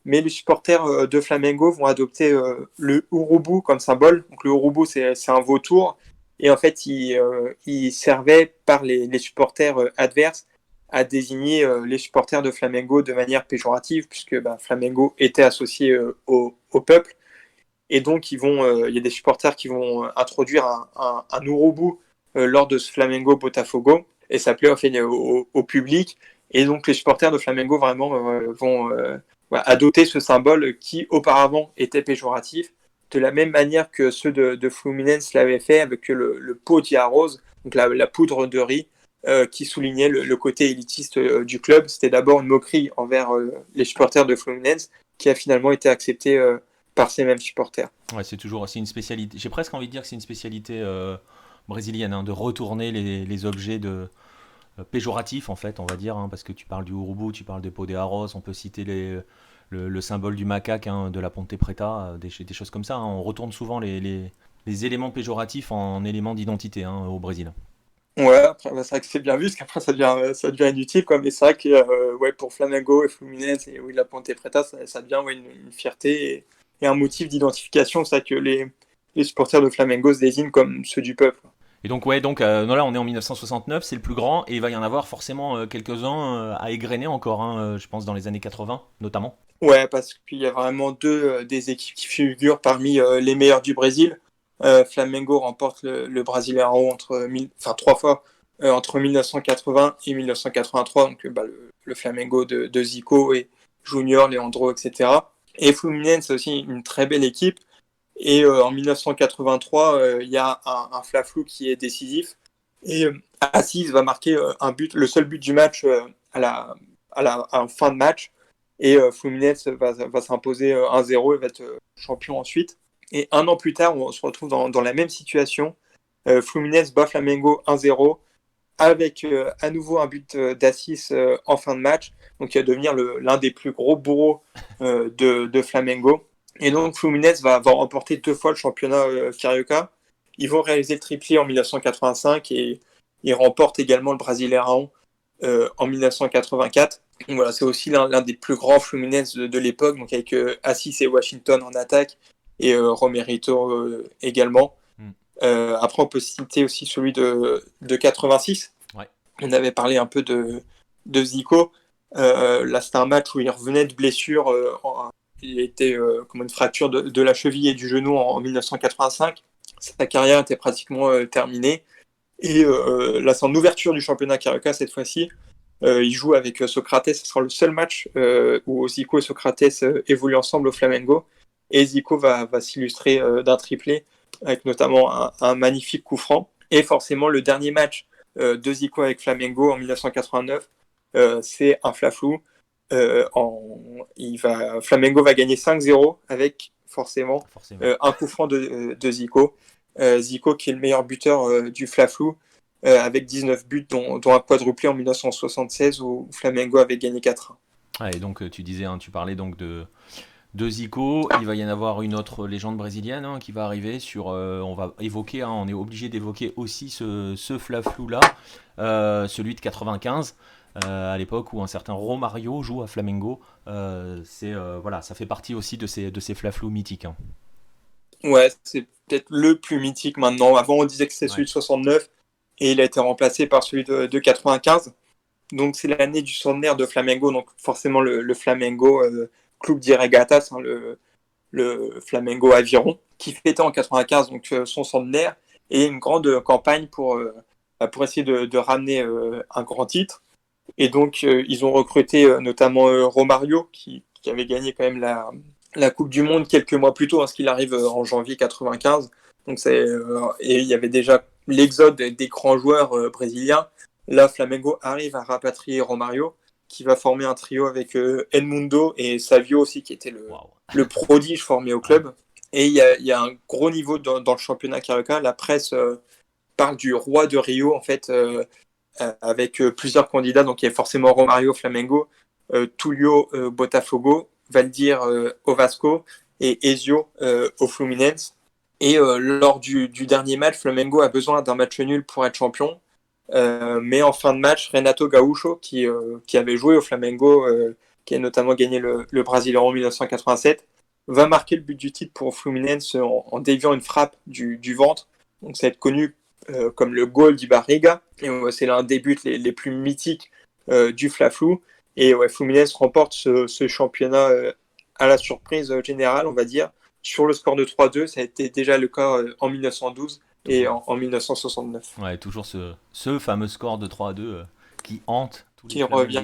[SPEAKER 3] mais les supporters de Flamengo vont adopter le urubu comme symbole. Donc le urubu, c'est un vautour, et en fait il servait par les supporters adverses à désigner les supporters de Flamengo de manière péjorative, puisque Flamengo était associé au peuple. Et donc il y a des supporters qui vont introduire un urubu lors de ce Flamengo-Botafogo, et ça plaît au public. Et donc les supporters de Flamengo vraiment vont adopter ce symbole qui auparavant était péjoratif, de la même manière que ceux de Fluminense l'avaient fait avec le pot de arroz, donc la poudre de riz, qui soulignait le côté élitiste du club. C'était d'abord une moquerie envers les supporters de Fluminense, qui a finalement été acceptée par ces mêmes supporters.
[SPEAKER 2] Ouais, c'est une spécialité. J'ai presque envie de dire que c'est une spécialité brésilienne, hein, de retourner les objets péjoratifs, en fait, on va dire, hein, parce que tu parles du urubu, tu parles de pot de arroz, on peut citer le symbole du macaque, hein, de la Ponte Preta, des choses comme ça, hein. On retourne souvent les éléments péjoratifs en éléments d'identité, hein, au Brésil.
[SPEAKER 3] Ouais, après, c'est vrai que c'est bien vu, parce qu'après ça devient inutile, quoi. Mais c'est vrai que pour Flamengo et Fluminense et la Ponte Preta, ça devient une fierté et un motif d'identification. C'est vrai que les supporters de Flamengo se désignent comme ceux du peuple.
[SPEAKER 2] Et donc, ouais, là, on est en 1969, c'est le plus grand, et il va y en avoir forcément quelques-uns à égrener encore, hein, je pense, dans les années 80, notamment.
[SPEAKER 3] Ouais, parce qu'il y a vraiment des équipes qui figurent parmi les meilleures du Brésil. Flamengo remporte le Brasileirão trois fois entre 1980 et 1983, donc le Flamengo de Zico et Junior, Leandro, etc. Et Fluminense, c'est aussi une très belle équipe. Et en 1983, il y a un Fla-Flu qui est décisif. Et Assis va marquer un but, le seul but du match en fin de match. Et Fluminense va s'imposer 1-0 et va être champion ensuite. Et un an plus tard, on se retrouve dans la même situation. Fluminense bat Flamengo 1-0 avec à nouveau un but d'Assis en fin de match. Donc il va devenir l'un des plus gros bourreaux de Flamengo. Et donc Fluminense va remporter 2 fois le championnat Carioca. Ils vont réaliser le triplé en 1985 et ils remportent également le Brasileirão en 1984. Donc voilà, c'est aussi l'un des plus grands Fluminense de l'époque, donc avec Assis et Washington en attaque et Romerito également. Après, on peut citer aussi celui de 86.
[SPEAKER 2] Ouais.
[SPEAKER 3] On avait parlé un peu de Zico. Là, c'était un match où il revenait de blessure. Il était comme une fracture de la cheville et du genou en 1985. Sa carrière était pratiquement terminée. Et là, c'est en ouverture du championnat Carioca cette fois-ci. Il joue avec Socrates. Ce sera le seul match où Zico et Socrates évoluent ensemble au Flamengo. Et Zico va s'illustrer d'un triplé, avec notamment un magnifique coup franc. Et forcément, le dernier match de Zico avec Flamengo en 1989, c'est un Fla-Flu. Flamengo va gagner 5-0 avec forcément. Un coup franc de Zico. Zico qui est le meilleur buteur du Fla-Flu, avec 19 buts, dont un quadruplé en 1976 où Flamengo avait gagné 4-1.
[SPEAKER 2] Ah, et donc tu disais, hein, tu parlais donc de Zico, il va y en avoir une autre légende brésilienne qui va arriver on va évoquer, on est obligé d'évoquer aussi ce Fla-Flu là, celui de 95, à l'époque où un certain Romario joue à Flamengo. Ça fait partie aussi de ces Fla-Flu mythiques. Hein.
[SPEAKER 3] Ouais, c'est peut-être le plus mythique maintenant. Avant, on disait que c'était celui de 69 et il a été remplacé par celui de 95. Donc, c'est l'année du centenaire de Flamengo. Donc, forcément, le Flamengo Club de Regatas, le Flamengo Aviron, qui fêtait en 95 donc, son centenaire et une grande campagne pour essayer de ramener un grand titre. Et donc, ils ont recruté notamment Romario, qui avait gagné quand même la Coupe du Monde quelques mois plus tôt, parce qu'il arrive en janvier 95. Donc et il y avait déjà l'exode des grands joueurs brésiliens. Là, Flamengo arrive à rapatrier Romario, qui va former un trio avec Edmundo et Savio aussi, qui était le prodige formé au club. Et il y a un gros niveau dans le championnat Carioca. La presse parle du roi de Rio, en fait, avec plusieurs candidats. Donc, il y a forcément Romario Flamengo, Tulio Botafogo, Valdir au Vasco et Ezio au Fluminense. Et lors du dernier match, Flamengo a besoin d'un match nul pour être champion. Mais en fin de match, Renato Gaúcho, qui avait joué au Flamengo, qui a notamment gagné le Brasileirão en 1987, va marquer le but du titre pour Fluminense en déviant une frappe du ventre. Donc ça va être connu comme le goal di Barriga. Et c'est l'un des buts les plus mythiques du Fla-Flu. Et Fluminense remporte ce championnat à la surprise générale, on va dire, sur le score de 3-2. Ça a été déjà le cas en 1912 et en 1969.
[SPEAKER 2] Ouais, toujours ce fameux score de 3-2 qui hante tous les
[SPEAKER 3] qui revient.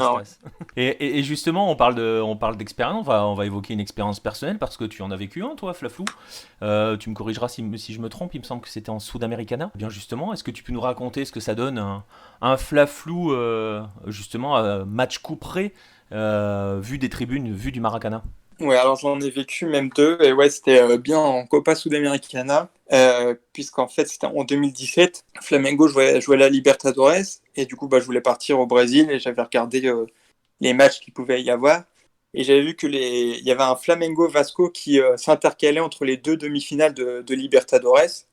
[SPEAKER 3] Ouais.
[SPEAKER 2] Et justement, on parle d'expérience. On va évoquer une expérience personnelle parce que tu en as vécu un, toi, Fla-Flu. Tu me corrigeras si je me trompe. Il me semble que c'était en Sudamericana. Bien justement, est-ce que tu peux nous raconter ce que ça donne un Fla-Flu justement match couperé vu des tribunes, vu du Maracana?
[SPEAKER 3] Ouais, alors j'en ai vécu même 2, et ouais, c'était bien en Copa Sudamericana, puisqu'en fait c'était en 2017, Flamengo jouait la Libertadores, et du coup je voulais partir au Brésil, et j'avais regardé les matchs qu'il pouvait y avoir, et j'avais vu il y avait un Flamengo Vasco qui s'intercalait entre les 2 demi-finales de Libertadores,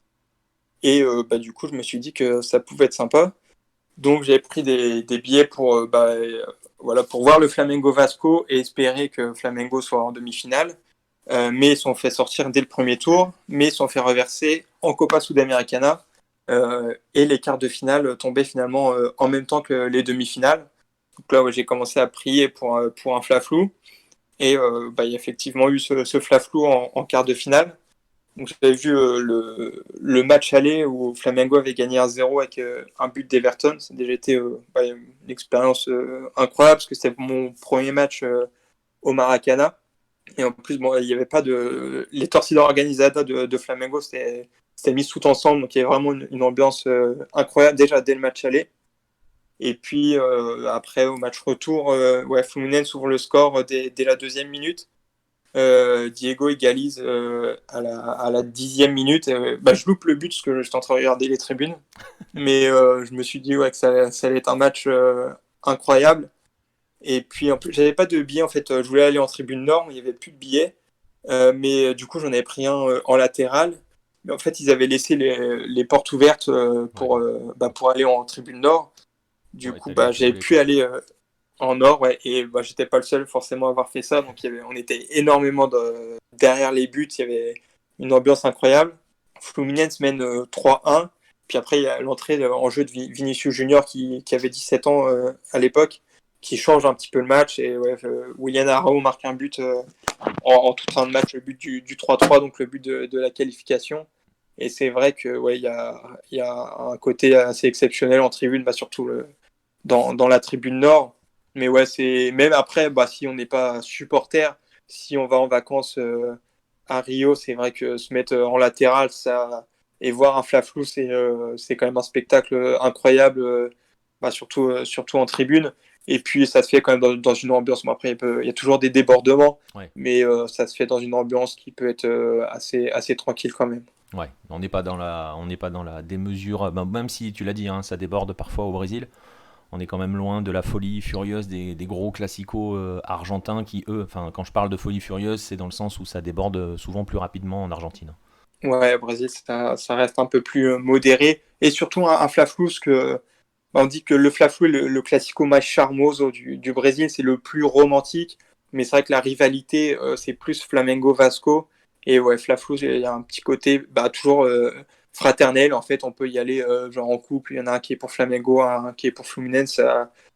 [SPEAKER 3] et du coup je me suis dit que ça pouvait être sympa, donc j'avais pris des billets pour pour voir le Flamengo Vasco et espérer que Flamengo soit en demi-finale. mais ils sont fait sortir dès le premier tour, mais ils sont fait reverser en Copa Sudamericana, et les quarts de finale tombaient finalement en même temps que les demi-finales. Donc là, j'ai commencé à prier pour un flaflou, et il y a effectivement eu ce flaflou en quart de finale. Donc j'avais vu le match aller où Flamengo avait gagné 1-0 avec un but d'Everton. Ça a déjà été une expérience incroyable parce que c'était mon premier match au Maracana. Et en plus, il n'y avait pas de. Les torcida organizada de Flamengo, c'était mis tout ensemble. Donc il y avait vraiment une ambiance incroyable déjà dès le match aller. Et puis après, au match retour, Fluminense ouvre le score dès la deuxième minute. Diego égalise à la 10e minute. Je loupe le but parce que j'étais en train de regarder les tribunes. Mais je me suis dit que ça allait être un match incroyable. Et puis, en plus, j'avais pas de billets. En fait, je voulais aller en tribune nord, mais il n'y avait plus de billets. Mais du coup, j'en avais pris un en latéral. Mais en fait, ils avaient laissé les portes ouvertes pour aller en tribune nord. Du coup, j'avais pu aller en nord, et j'étais pas le seul forcément à avoir fait ça. Donc, on était énormément derrière les buts. Il y avait une ambiance incroyable. Fluminense mène 3-1. Puis après, il y a l'entrée en jeu de Vinicius Junior qui avait 17 ans à l'époque, qui change un petit peu le match. Et William Arao marque un but en toute fin de match, le but du 3-3, donc le but de la qualification. Et c'est vrai que il y a un côté assez exceptionnel en tribune, surtout dans la tribune nord. Mais c'est même après, si on n'est pas supporter, si on va en vacances à Rio, c'est vrai que se mettre en latéral, et voir un flaflou, c'est quand même un spectacle incroyable, surtout en tribune. Et puis ça se fait quand même dans une ambiance. Bon, après, il y a toujours des débordements, mais ça se fait dans une ambiance qui peut être assez tranquille quand même.
[SPEAKER 2] Ouais, on n'est pas dans la démesure, même si tu l'as dit, ça déborde parfois au Brésil. On est quand même loin de la folie furieuse des gros classicos argentins qui, eux, quand je parle de folie furieuse, c'est dans le sens où ça déborde souvent plus rapidement en Argentine.
[SPEAKER 3] Ouais, au Brésil, ça reste un peu plus modéré. Et surtout un flaflou, parce que on dit que le flaflou est le classico mais charmoso du Brésil, c'est le plus romantique. Mais c'est vrai que la rivalité, c'est plus Flamengo-Vasco. Et flaflou, il y a un petit côté toujours fraternel. En fait, on peut y aller genre en couple. Il y en a un qui est pour Flamengo, un qui est pour Fluminense.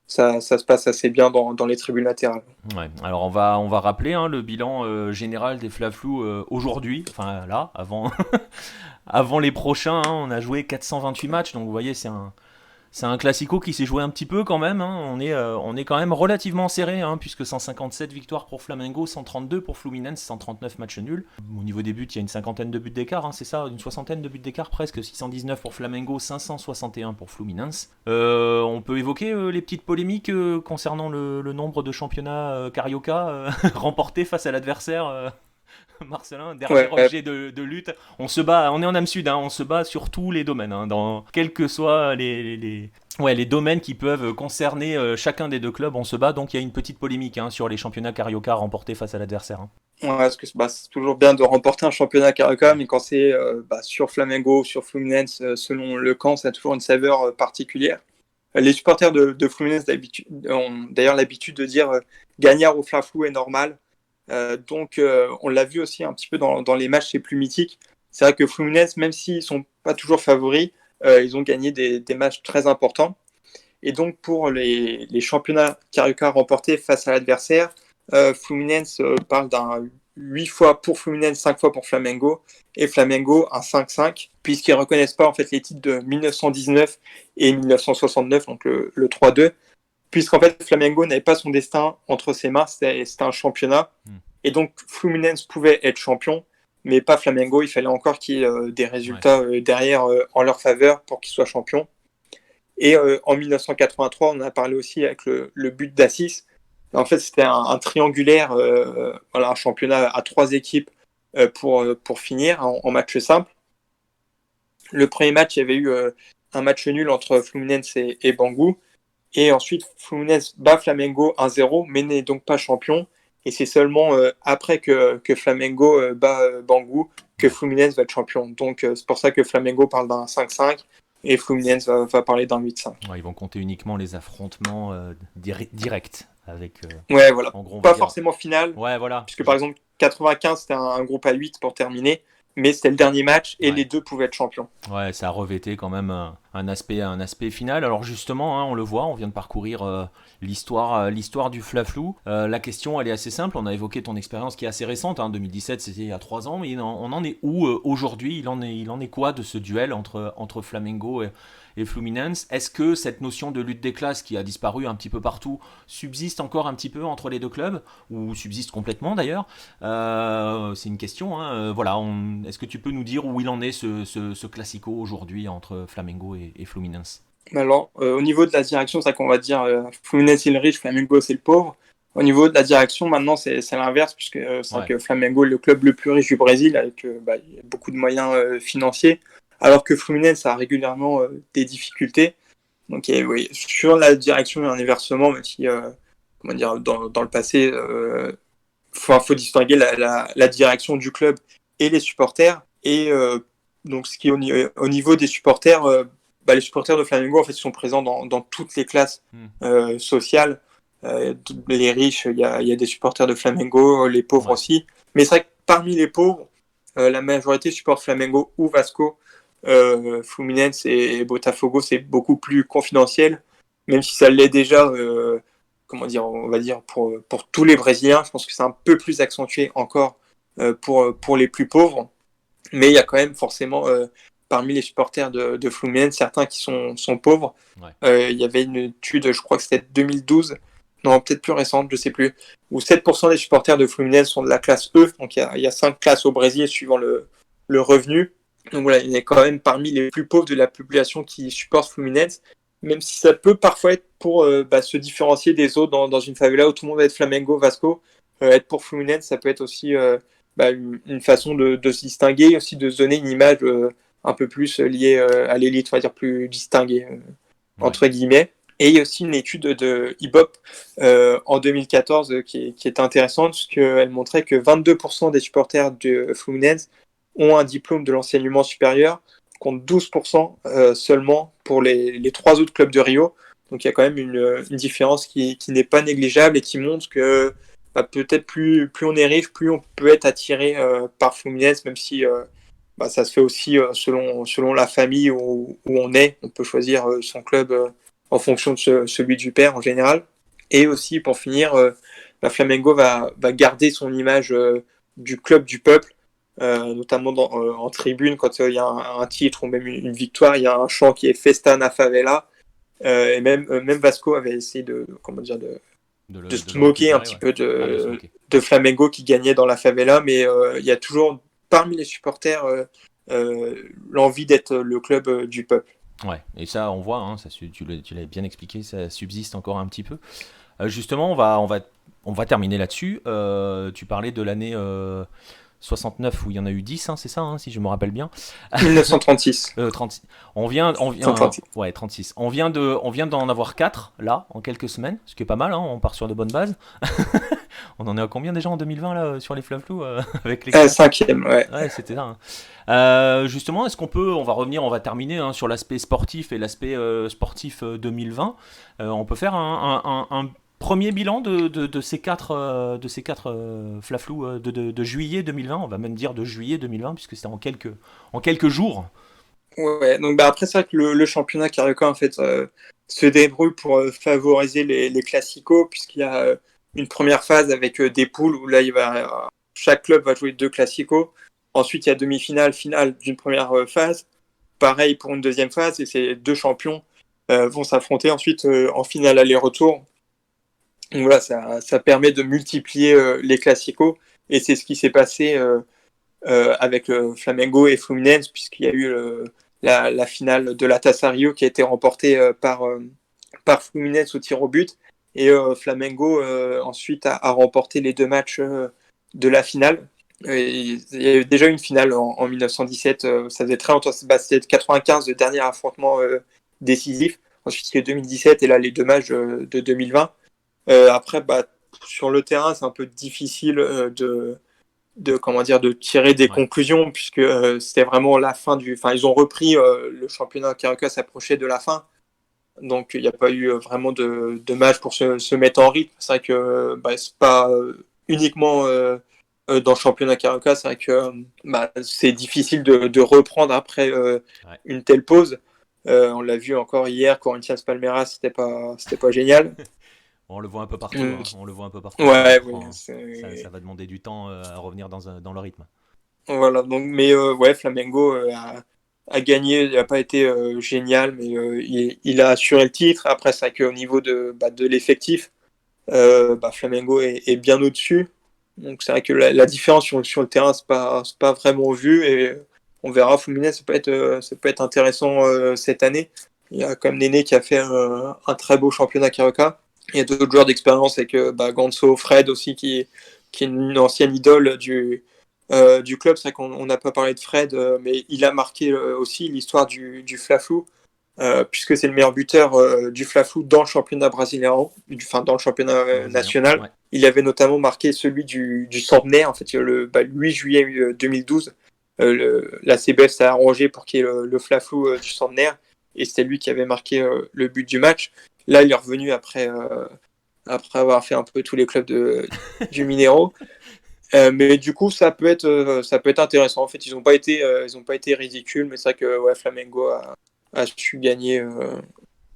[SPEAKER 3] Ça se passe assez bien dans les tribunes latérales.
[SPEAKER 2] Ouais. Alors on va rappeler le bilan général des Flaflous aujourd'hui, là, avant les prochains, on a joué 428 matchs, donc vous voyez c'est un classico qui s'est joué un petit peu quand même, on est quand même relativement serré, puisque 157 victoires pour Flamengo, 132 pour Fluminense, 139 matchs nuls. Au niveau des buts, il y a une cinquantaine de buts d'écart, c'est ça, une soixantaine de buts d'écart presque, 619 pour Flamengo, 561 pour Fluminense. On peut évoquer les petites polémiques concernant le nombre de championnats Carioca remportés face à l'adversaire. Marcelin, dernier objet de lutte. On se bat, on est en âme sud, on se bat sur tous les domaines, dans quels que soient les domaines qui peuvent concerner chacun des deux clubs, on se bat. Donc il y a une petite polémique sur les championnats Carioca remportés face à l'adversaire.
[SPEAKER 3] Parce que c'est toujours bien de remporter un championnat Carioca, mais quand c'est sur Flamengo, sur Fluminense, selon le camp, ça a toujours une saveur particulière. Les supporters de Fluminense ont d'ailleurs l'habitude de dire gagnard au flaflou est normal. Donc on l'a vu aussi un petit peu dans les matchs les plus mythiques. C'est vrai que Fluminense, même s'ils ne sont pas toujours favoris, ils ont gagné des matchs très importants. Et donc pour les championnats Carioca remportés face à l'adversaire, Fluminense parle d'un 8 fois pour Fluminense, 5 fois pour Flamengo, et Flamengo un 5-5, puisqu'ils ne reconnaissent pas en fait les titres de 1919 et 1969, donc le 3-2. Puisqu'en fait, Flamengo n'avait pas son destin entre ses mains, c'était un championnat. Et donc, Fluminense pouvait être champion, mais pas Flamengo. Il fallait encore qu'il y ait des résultats derrière en leur faveur pour qu'ils soient champions. Et en 1983, on a parlé aussi avec le but d'Assis. En fait, c'était un triangulaire, un championnat à 3 équipes pour finir en match simple. Le premier match, il y avait eu un match nul entre Fluminense et Bangu. Et ensuite, Fluminense bat Flamengo 1-0, mais n'est donc pas champion. Et c'est seulement après que Flamengo bat Bangu que Fluminense va être champion. Donc c'est pour ça que Flamengo parle d'un 5-5 et Fluminense va parler d'un 8-5.
[SPEAKER 2] Ils vont compter uniquement les affrontements directs. Avec,
[SPEAKER 3] voilà. En gros, pas forcément final.
[SPEAKER 2] Ouais, voilà.
[SPEAKER 3] Puisque par exemple, 95, c'était un groupe à 8 pour terminer, mais c'était le dernier match et les deux pouvaient être champions.
[SPEAKER 2] Ouais, ça a revêté quand même un aspect final. Alors justement, hein, on le voit, on vient de parcourir l'histoire du Flaflou. La question, elle est assez simple. On a évoqué ton expérience qui est assez récente. 2017, c'était il y a 3 ans, mais on en est où aujourd'hui? Il en est quoi de ce duel entre Flamengo et Fluminense? Est-ce que cette notion de lutte des classes qui a disparu un petit peu partout subsiste encore un petit peu entre les deux clubs, ou subsiste complètement d'ailleurs? C'est une question. Hein. Voilà, est-ce que tu peux nous dire où il en est ce classico aujourd'hui entre Flamengo et Fluminense?
[SPEAKER 3] Alors, au niveau de la direction, c'est vrai qu'on va dire Fluminense c'est le riche, Flamengo c'est le pauvre. Au niveau de la direction, maintenant, c'est l'inverse, puisque c'est vrai que Flamengo est le club le plus riche du Brésil, avec beaucoup de moyens financiers, alors que Fluminense a régulièrement des difficultés. Donc, oui, sur la direction, il y a un inversement, même si, comment dire, dans le passé, faut distinguer la direction du club et les supporters. Et donc, ce qui est au niveau des supporters, les supporters de Flamengo, en fait, sont présents dans toutes les classes sociales. Les riches, il y a des supporters de Flamengo, les pauvres aussi. Mais c'est vrai que parmi les pauvres, la majorité supporte Flamengo ou Vasco. Fluminense et Botafogo, c'est beaucoup plus confidentiel, même si ça l'est déjà, comment dire, on va dire pour tous les Brésiliens. Je pense que c'est un peu plus accentué encore pour les plus pauvres. Mais il y a quand même forcément parmi les supporters de Fluminense certains qui sont pauvres. Il y avait une étude, je crois que c'était 2012, non, peut-être plus récente, je sais plus, où 7% des supporters de Fluminense sont de la classe E. Donc il y a 5 classes au Brésil suivant le revenu. Donc voilà, il est quand même parmi les plus pauvres de la population qui supporte Fluminense, même si ça peut parfois être pour se différencier des autres dans une favela où tout le monde va être Flamengo, Vasco. Être pour Fluminense, ça peut être aussi une façon de se distinguer, aussi de se donner une image un peu plus liée à l'élite, on va dire plus distinguée, entre guillemets. Et il y a aussi une étude de Ibop en 2014 qui est intéressante, puisqu'elle montrait que 22% des supporters de Fluminense ont un diplôme de l'enseignement supérieur, contre 12% seulement pour les 3 autres clubs de Rio. Donc il y a quand même une différence qui n'est pas négligeable et qui montre que peut-être plus on est riche, plus on peut être attiré par Fluminense, même si ça se fait aussi selon la famille où on est. On peut choisir son club en fonction de celui du père en général. Et aussi, pour finir, Flamengo va garder son image du club du peuple, notamment en tribune, quand il y a un titre ou même une victoire, il y a un chant qui est Festa na Favela. Et même Vasco avait essayé de se moquer un petit peu de Flamengo qui gagnait dans la favela, mais il y a toujours parmi les supporters l'envie d'être le club du peuple.
[SPEAKER 2] Ouais, et ça on voit, hein, tu l'as bien expliqué, ça subsiste encore un petit peu. Justement, on va terminer là-dessus. Tu parlais de l'année 69 où il y en a eu 10, hein, c'est ça, hein, si je me rappelle bien.
[SPEAKER 3] 1936.
[SPEAKER 2] 36. Ouais, 36. On vient d'en avoir 4 là en quelques semaines, ce qui est pas mal, hein, on part sur de bonnes bases. On en est à combien déjà en 2020 là sur les Flaflous avec les
[SPEAKER 3] 5e, ouais.
[SPEAKER 2] Ouais, c'était ça. Justement, est-ce on va terminer hein, sur l'aspect sportif et l'aspect sportif 2020. On peut faire un premier bilan de ces 4 Flaflous de juillet 2020. On va même dire de juillet 2020 puisque c'était en quelques jours.
[SPEAKER 3] Ouais, donc après c'est vrai que le championnat carioca en fait se débrouille pour favoriser les classicos, puisqu'il y a une première phase avec des poules où là chaque club va jouer 2 classicos. Ensuite il y a demi-finale, finale d'une première phase. Pareil pour une deuxième phase, et ces 2 champions vont s'affronter ensuite en finale aller-retour. Donc voilà, ça permet de multiplier les classicos, et c'est ce qui s'est passé avec Flamengo et Fluminense, puisqu'il y a eu la finale de la Taça Rio qui a été remportée par Fluminense au tir au but, et Flamengo ensuite a remporté les 2 matchs de la finale. Il y a eu déjà une finale en 1917, ça faisait très longtemps, c'était 95 le dernier affrontement décisif. Ensuite il y a eu 2017 et là les 2 matchs de 2020. Après sur le terrain c'est un peu difficile de tirer des conclusions, puisque c'était vraiment la fin ils ont repris le championnat carioca s'approchait de la fin, donc il n'y a pas eu vraiment de match pour se mettre en rythme. C'est vrai que c'est pas uniquement dans le championnat Carioca. C'est vrai que c'est difficile de reprendre après
[SPEAKER 2] Ouais.
[SPEAKER 3] une telle pause. On l'a vu encore hier, Corinthians Palmeiras, c'était pas génial.
[SPEAKER 2] On le voit un peu partout,
[SPEAKER 3] Mm.
[SPEAKER 2] hein. On le voit un peu partout, ça
[SPEAKER 3] Ouais, oui,
[SPEAKER 2] reprend. Ça va demander du temps à revenir dans le rythme.
[SPEAKER 3] voilà. Donc, mais ouais, Flamengo a gagné, il n'a pas été génial, mais il a assuré le titre. Après, c'est vrai qu'au niveau de l'effectif, Flamengo est bien au-dessus. Donc c'est vrai que la différence sur le terrain, c'est pas vraiment vu. Et on verra, Fluminense, ça peut être intéressant cette année. Il y a quand même Néné qui a fait un très beau championnat Carioca. Il y a d'autres joueurs d'expérience avec Ganso, Fred aussi, qui est une ancienne idole du club. C'est vrai qu'on n'a pas parlé de Fred, mais il a marqué aussi l'histoire du Fla-Flu. Puisque c'est le meilleur buteur du Fla-Flu dans le championnat brésilien, enfin dans le championnat
[SPEAKER 2] Brésilien,
[SPEAKER 3] national.
[SPEAKER 2] ouais.
[SPEAKER 3] Il avait notamment marqué celui du centenaire, en fait, le 8 juillet 2012. La CBF s'est arrangé pour qu'il y ait le Fla-Flu du centenaire, et c'était lui qui avait marqué le but du match. Là, il est revenu après avoir fait un peu tous les clubs du Minero. Mais du coup, ça peut être intéressant. En fait, ils ont pas été ridicules, mais c'est vrai que ouais, Flamengo a su gagner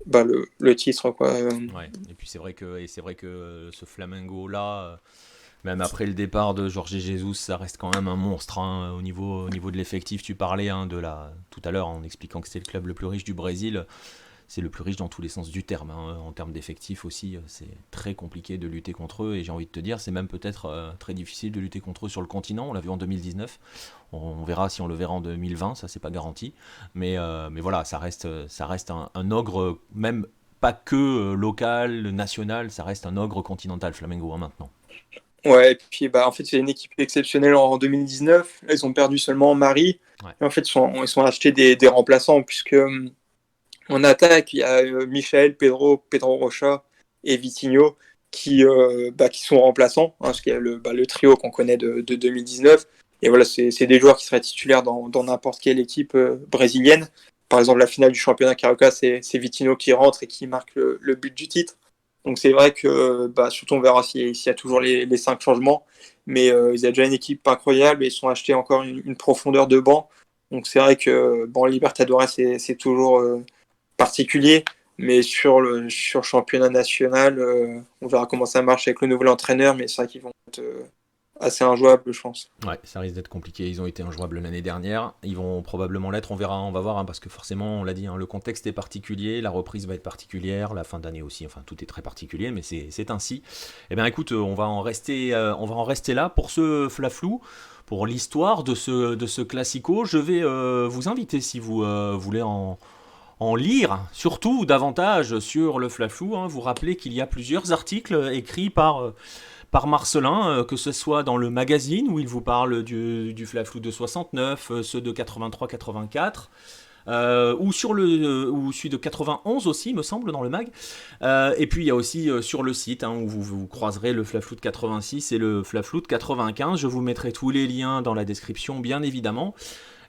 [SPEAKER 3] le titre, quoi.
[SPEAKER 2] Ouais. Et puis c'est vrai que ce Flamengo là, même après le départ de Jorge Jesus, ça reste quand même un monstre, hein, au niveau de l'effectif. Tu parlais, hein, tout à l'heure en expliquant que c'était le club le plus riche du Brésil. C'est le plus riche dans tous les sens du terme, hein. En termes d'effectifs aussi, c'est très compliqué de lutter contre eux. Et j'ai envie de te dire, c'est même peut-être très difficile de lutter contre eux sur le continent. On l'a vu en 2019. On verra si on le verra en 2020, ça c'est pas garanti. Mais voilà, ça reste un ogre, même pas que local, national, ça reste un ogre continental, Flamengo, hein, maintenant.
[SPEAKER 3] Ouais, et puis en fait, c'est une équipe exceptionnelle en 2019. Ils ont perdu seulement Marie.
[SPEAKER 2] Ouais.
[SPEAKER 3] Et en fait, ils sont achetés des remplaçants, puisque en attaque, il y a Michael, Pedro Rocha et Vitinho qui sont remplaçants, hein, parce qu'il y a le trio qu'on connaît de 2019. Et voilà, c'est des joueurs qui seraient titulaires dans n'importe quelle équipe brésilienne. Par exemple, la finale du championnat Carioca, c'est Vitinho qui rentre et qui marque le but du titre. Donc c'est vrai que, surtout on verra s'il y a toujours les 5 changements. Mais ils ont déjà une équipe incroyable et ils sont achetés encore une profondeur de banc. Donc c'est vrai que Libertadores, c'est toujours particulier, mais sur le championnat national, on verra comment ça marche avec le nouvel entraîneur, mais c'est vrai qu'ils vont être assez injouables, je pense.
[SPEAKER 2] Ouais, ça risque d'être compliqué. Ils ont été injouables l'année dernière. Ils vont probablement l'être. On verra, on va voir, hein, parce que forcément, on l'a dit, hein, le contexte est particulier, la reprise va être particulière, la fin d'année aussi. Enfin, tout est très particulier, mais c'est ainsi. Eh bien, écoute, on va en rester là pour ce flaflou, pour l'histoire de ce classico. Je vais vous inviter, si vous voulez en lire, surtout davantage sur le flaflou, hein. Vous rappelez qu'il y a plusieurs articles écrits par Marcelin, que ce soit dans le magazine où il vous parle du Flaflou de 69, ceux de 83-84, ou celui de 91 aussi, me semble, dans le mag. Et puis il y a aussi sur le site, hein, où vous croiserez le Flaflou de 86 et le Flaflou de 95. Je vous mettrai tous les liens dans la description, bien évidemment.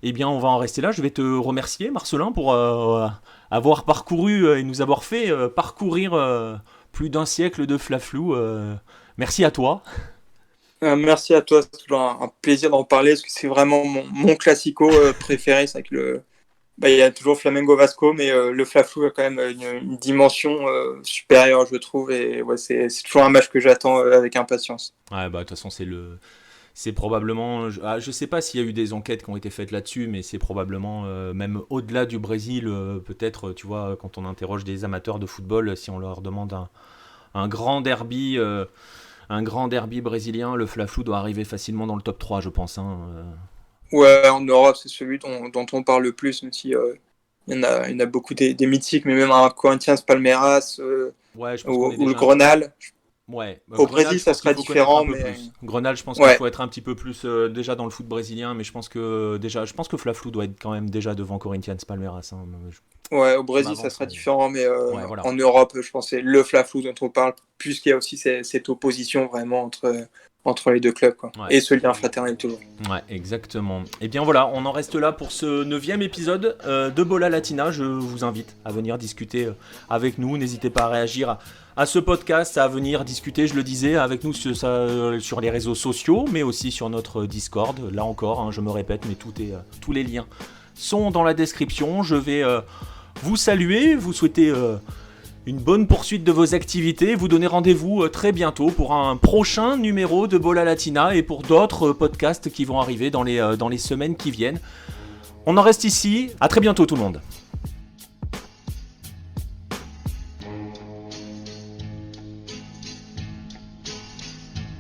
[SPEAKER 2] Eh bien, on va en rester là. Je vais te remercier, Marcelin, pour avoir parcouru et nous avoir fait parcourir plus d'un siècle de Flaflou. Merci à toi.
[SPEAKER 3] Merci à toi, c'est toujours un plaisir d'en parler, parce que c'est vraiment mon classico préféré. C'est vrai que il y a toujours Flamengo Vasco, mais le Fla-Flu a quand même une dimension supérieure, je trouve, et ouais, c'est toujours un match que j'attends avec impatience.
[SPEAKER 2] Ouais, bah de toute façon c'est probablement, je sais pas s'il y a eu des enquêtes qui ont été faites là-dessus, mais c'est probablement même au-delà du Brésil, peut-être, tu vois, quand on interroge des amateurs de football, si on leur demande un grand derby, brésilien, le Fla-Flu doit arriver facilement dans le top 3, je pense, hein.
[SPEAKER 3] Ouais, en Europe, c'est celui dont on parle le plus, même si il y en a beaucoup des mythiques, mais même un Corinthians Palmeiras
[SPEAKER 2] Ouais, je pense qu'on est
[SPEAKER 3] ou le
[SPEAKER 2] déjà un petit peu.
[SPEAKER 3] Grenal.
[SPEAKER 2] Ouais,
[SPEAKER 3] Au
[SPEAKER 2] Grenal,
[SPEAKER 3] Brésil,
[SPEAKER 2] je
[SPEAKER 3] ça
[SPEAKER 2] pense qu'il
[SPEAKER 3] sera
[SPEAKER 2] faut connaître un
[SPEAKER 3] différent,
[SPEAKER 2] peu
[SPEAKER 3] mais
[SPEAKER 2] plus. Grenal, je pense qu'il
[SPEAKER 3] ouais,
[SPEAKER 2] faut être un petit peu plus déjà dans le foot brésilien, mais je pense que Flaflou doit être quand même déjà devant Corinthians Palmeiras, hein.
[SPEAKER 3] ouais, au
[SPEAKER 2] Je
[SPEAKER 3] Brésil, ça
[SPEAKER 2] m'avance,
[SPEAKER 3] sera
[SPEAKER 2] mais
[SPEAKER 3] différent, mais
[SPEAKER 2] ouais, voilà.
[SPEAKER 3] en Europe, je pense que c'est le Fla-Flu dont on parle, puisqu'il y a aussi cette opposition vraiment entre les deux clubs, quoi.
[SPEAKER 2] Ouais.
[SPEAKER 3] Et ce lien fraternel toujours.
[SPEAKER 2] Ouais, exactement. Et bien voilà, on en reste là pour ce 9e épisode de Bola Latina. Je vous invite à venir discuter avec nous. N'hésitez pas à réagir à ce podcast, à venir discuter, je le disais, avec nous sur les réseaux sociaux, mais aussi sur notre Discord. Là encore, hein, je me répète, mais tous les liens sont dans la description. Je vais vous saluer, vous souhaiter une bonne poursuite de vos activités, vous donner rendez-vous très bientôt pour un prochain numéro de Bola Latina et pour d'autres podcasts qui vont arriver dans les semaines qui viennent. On en reste ici, à très bientôt tout le monde.